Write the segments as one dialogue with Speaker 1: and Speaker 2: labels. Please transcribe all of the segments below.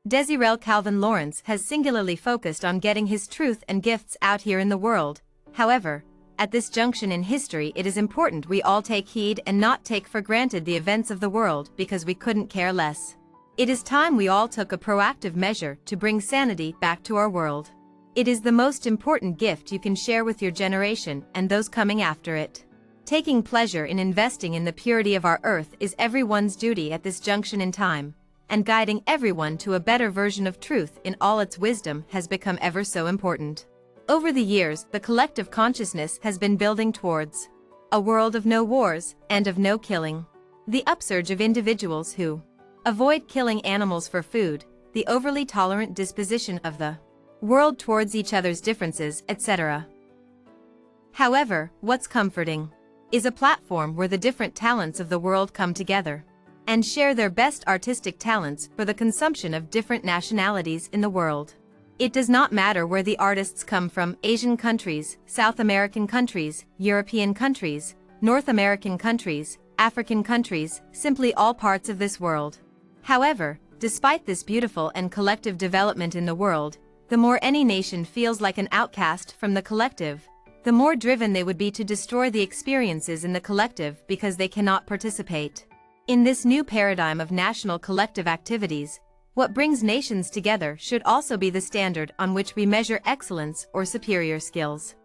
Speaker 1: Desirel Calvin Lawrence has singularly focused on getting his truth and gifts out here in the world. However, at this junction in history, it is important we all take heed and not take for granted the events of the world because we couldn't care less. It is time we all took a proactive measure to bring sanity back to our world. It is the most important gift you can share with your generation and those coming after it. Taking pleasure in investing in the purity of our earth is everyone's duty at this junction in time, and guiding everyone to a better version of truth in all its wisdom has become ever so important. Over the years, the collective consciousness has been building towards a world of no wars and of no killing. The upsurge of individuals who avoid killing animals for food, the overly tolerant disposition of the world towards each other's differences, etc. However, what's comforting is a platform where the different talents of the world come together and share their best artistic talents for the consumption of different nationalities in the world. It does not matter where the artists come from: Asian countries, South American countries, European countries, North American countries, African countries, simply all parts of this world. However, despite this beautiful and collective development in the world, the more any nation feels like an outcast from the collective, the more driven they would be to destroy the experiences in the collective because they cannot participate. In this new paradigm of national collective activities, what brings nations together should also be the standard on which we measure excellence or superior skills.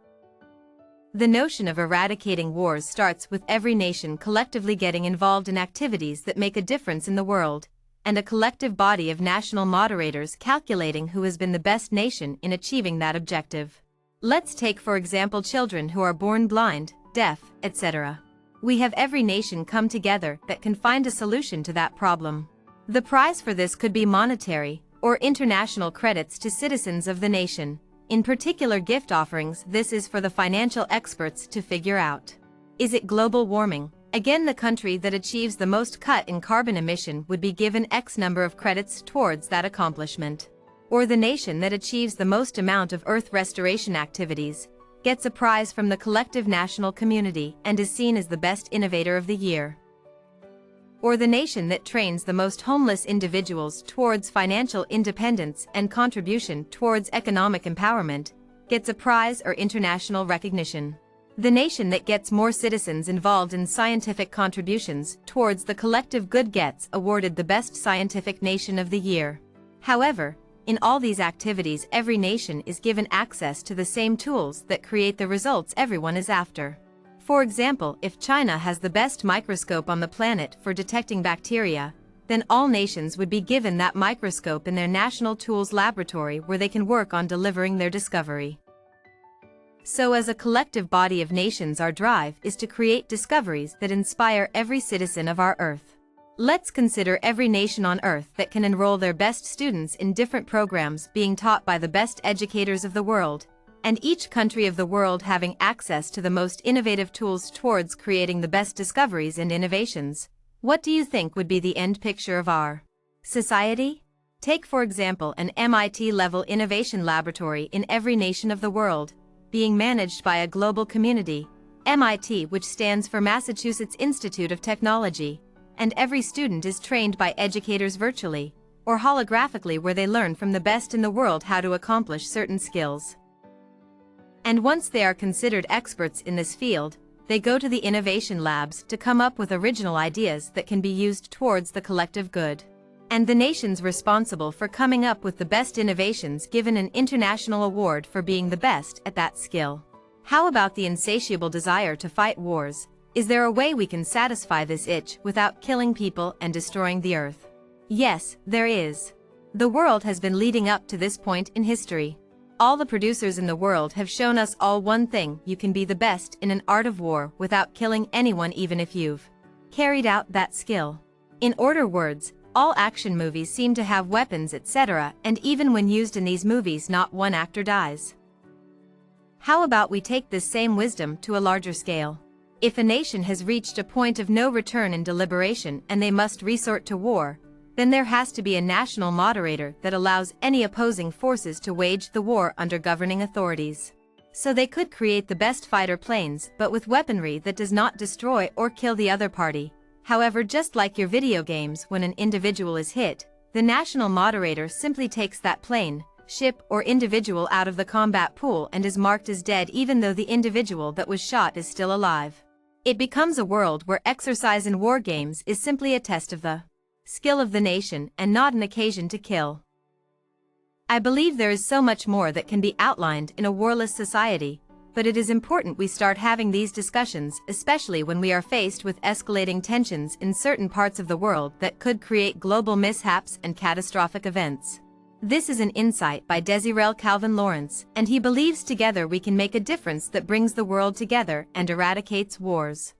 Speaker 1: The notion of eradicating wars starts with every nation collectively getting involved in activities that make a difference in the world, and a collective body of national moderators calculating who has been the best nation in achieving that objective. Let's take for example children who are born blind, deaf, etc. We have every nation come together that can find a solution to that problem. The prize for this could be monetary or international credits to citizens of the nation. In particular gift offerings, this is for the financial experts to figure out. Is it global warming? Again, the country that achieves the most cut in carbon emission would be given X number of credits towards that accomplishment. Or the nation that achieves the most amount of earth restoration activities gets a prize from the collective national community and is seen as the best innovator of the year. Or the nation that trains the most homeless individuals towards financial independence and contribution towards economic empowerment gets a prize or international recognition. The nation that gets more citizens involved in scientific contributions towards the collective good gets awarded the best scientific nation of the year. However, in all these activities, every nation is given access to the same tools that create the results everyone is after. For example, if China has the best microscope on the planet for detecting bacteria, then all nations would be given that microscope in their national tools laboratory where they can work on delivering their discovery. So as a collective body of nations, our drive is to create discoveries that inspire every citizen of our Earth. Let's consider every nation on Earth that can enroll their best students in different programs being taught by the best educators of the world, and each country of the world having access to the most innovative tools towards creating the best discoveries and innovations. What do you think would be the end picture of our society? Take for example an MIT-level innovation laboratory in every nation of the world, being managed by a global community, MIT, which stands for Massachusetts Institute of Technology, and every student is trained by educators virtually or holographically where they learn from the best in the world how to accomplish certain skills. And once they are considered experts in this field, they go to the innovation labs to come up with original ideas that can be used towards the collective good. And the nations responsible for coming up with the best innovations given an international award for being the best at that skill. How about the insatiable desire to fight wars? Is there a way we can satisfy this itch without killing people and destroying the earth? Yes, there is. The world has been leading up to this point in history. All the producers in the world have shown us all one thing: you can be the best in an art of war without killing anyone, even if you've carried out that skill. In other words, all action movies seem to have weapons, etc., and even when used in these movies, not one actor dies. How about we take this same wisdom to a larger scale? If a nation has reached a point of no return in deliberation and they must resort to war, then there has to be a national moderator that allows any opposing forces to wage the war under governing authorities. So they could create the best fighter planes, but with weaponry that does not destroy or kill the other party. However, just like your video games, when an individual is hit, The national moderator simply takes that plane, ship, or individual out of the combat pool and is marked as dead even though the individual that was shot is still alive. It becomes a world where exercise in war games is simply a test of the skill of the nation and not an occasion to kill. I believe there is so much more that can be outlined in a warless society, but it is important we start having these discussions, especially when we are faced with escalating tensions in certain parts of the world that could create global mishaps and catastrophic events. This is an insight by Desirel Calvin Lawrence, and he believes together we can make a difference that brings the world together and eradicates wars.